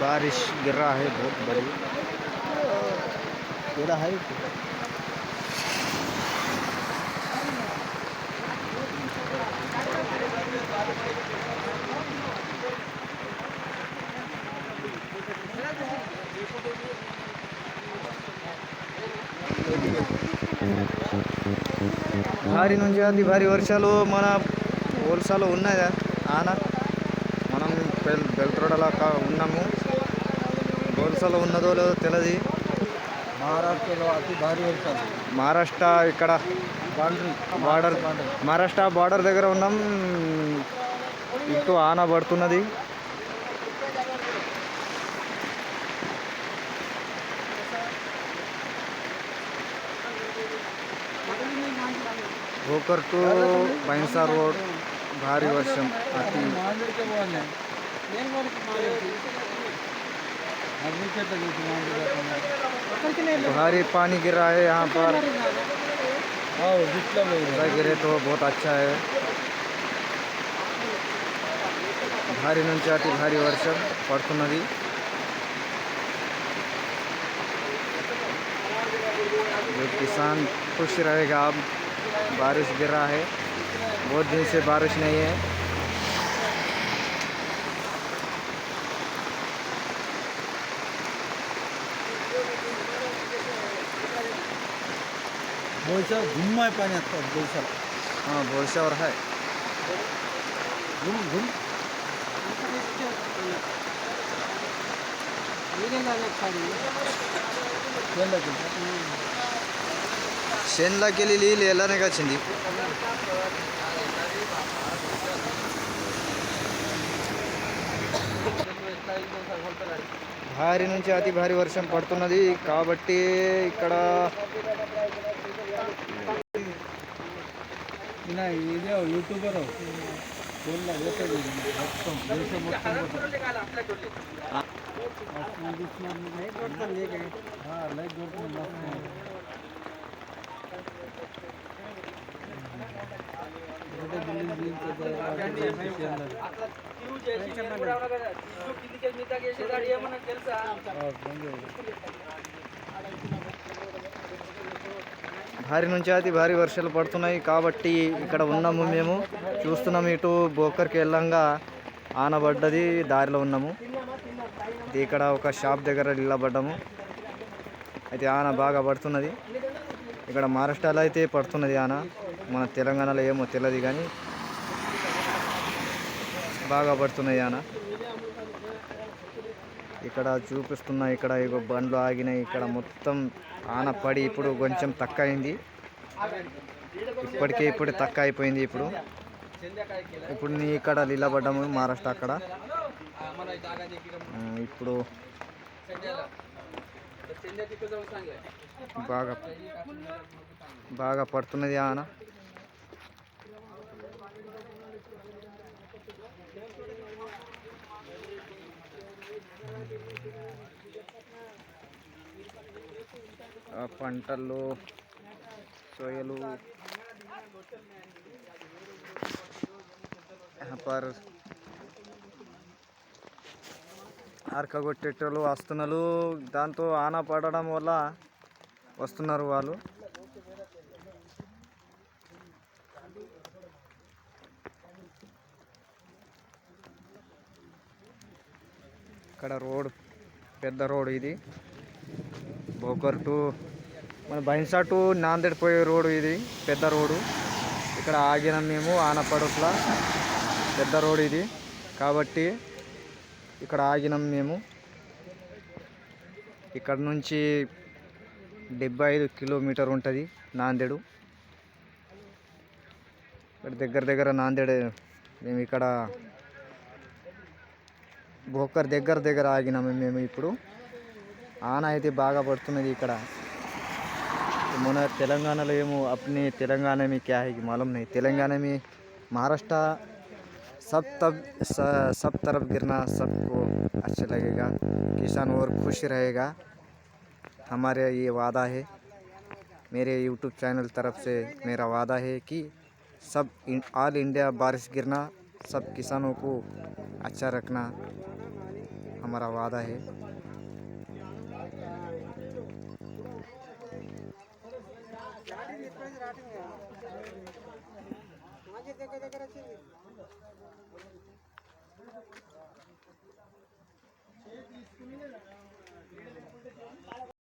बारिश गिर रहा है बहुत बड़ी। थोड़ा है భారీ నుంచి అతి భారీ వర్షాలు మన ఓల్సాలో ఉన్నాయా ఆన మనం బెల్ట్రోడలా ఉన్నాము. ఓల్సాలో ఉన్నదో లేదో తెలియదు. మహారాష్ట్రలో అతి భారీ వర్షాలు. మహారాష్ట్ర ఇక్కడ బార్డర్ మహారాష్ట్ర బార్డర్ దగ్గర ఉన్నాం. ఇటు ఆన పడుతున్నది. भोकर टू भैंसा रोड भारी वर्षम अति भारी पानी गिर रहा है यहाँ पर. गिरे तो बहुत अच्छा है. भारी నుంచి అతి భారీ వర్షం పడుతున్నది. किसान खुश रहेगा. अब बारिश गिर रहा है. बहुत दिन से बारिश नहीं है. बोलशा घुम आहे पाणी आता बोलशा. हाँ बोलशावर है. घुम घुम शेनलाకి వెళ్ళి నీళ్ళు ఎలానే వచ్చింది. భారీ నుంచి అతి భారీ వర్షం పడుతున్నది కాబట్టి ఇక్కడ ఇదే యూట్యూబర్ ఫోన్లో పోతుంది మొత్తం దేశం మొత్తం లైక్ కొడుతుంది. భారీ నుంచి అతి భారీ వర్షాలు పడుతున్నాయి కాబట్టి ఇక్కడ ఉన్నాము. మేము చూస్తున్నాము. ఇటు బోకర్కి వెళ్ళంగా ఆనబడ్డది. దారిలో ఉన్నాము. ఇక్కడ ఒక షాప్ దగ్గర నిలబడ్డాము. అయితే ఆన బాగా పడుతున్నది. ఇక్కడ మహారాష్ట్రలో అయితే పడుతున్నది ఆన. మన తెలంగాణలో ఏమో తెలియదు కానీ బాగా పడుతున్నది ఆన. ఇక్కడ చూపిస్తున్నా. ఇక్కడ ఇగో బండ్లు ఆగినాయి. ఇక్కడ మొత్తం ఆన పడి ఇప్పుడు కొంచెం తక్కువ అయింది. ఇప్పుడు తక్కువ అయిపోయింది. ఇప్పుడు నీ ఇక్కడ నిలబడ్డాము మహారాష్ట్ర అక్కడ. ఇప్పుడు బాగా పడుతున్నది ఆన. పంటల్లో సోయలు పర్ అరకగొట్టేటోళ్ళు వస్తున్నారు. దాంతో ఆన పడడం వల్ల వస్తున్నారు వాళ్ళు. ఇక్కడ రోడ్ పెద్ద రోడ్ ఇది. భోకర్ టు మన బైన్సా టు నాందేడ్ పోయే రోడ్ ఇది. పెద్ద రోడ్డు. ఇక్కడ ఆగినాం మేము ఆనపడుట్ల. పెద్ద రోడ్ ఇది కాబట్టి ఇక్కడ ఆగినాం మేము. ఇక్కడ నుంచి 75 కిలోమీటర్ ఉంటుంది నాందేడు. ఇక్కడ దగ్గర నాందేడ్. మేము ఇక్కడ భోకర్ దగ్గర ఆగినాము మేము. ఇప్పుడు ఆన అయితే బాగా పడుతున్నది ఇక్కడ. మన तेलंगाना ఏమో अपने तेलंगाना में क्या है कि मालूम नहीं. तेलंगाना में महाराष्ट्र सब तरफ गिरना सबको अच्छा लगेगा. किसान और खुश रहेगा. हमारे ये वादा है. मेरे यूट्यूब चैनल तरफ से मेरा वादा है कि सब ऑल इंडिया बारिश गिरना, सब किसानों को अच्छा रखना हमारा वादा है।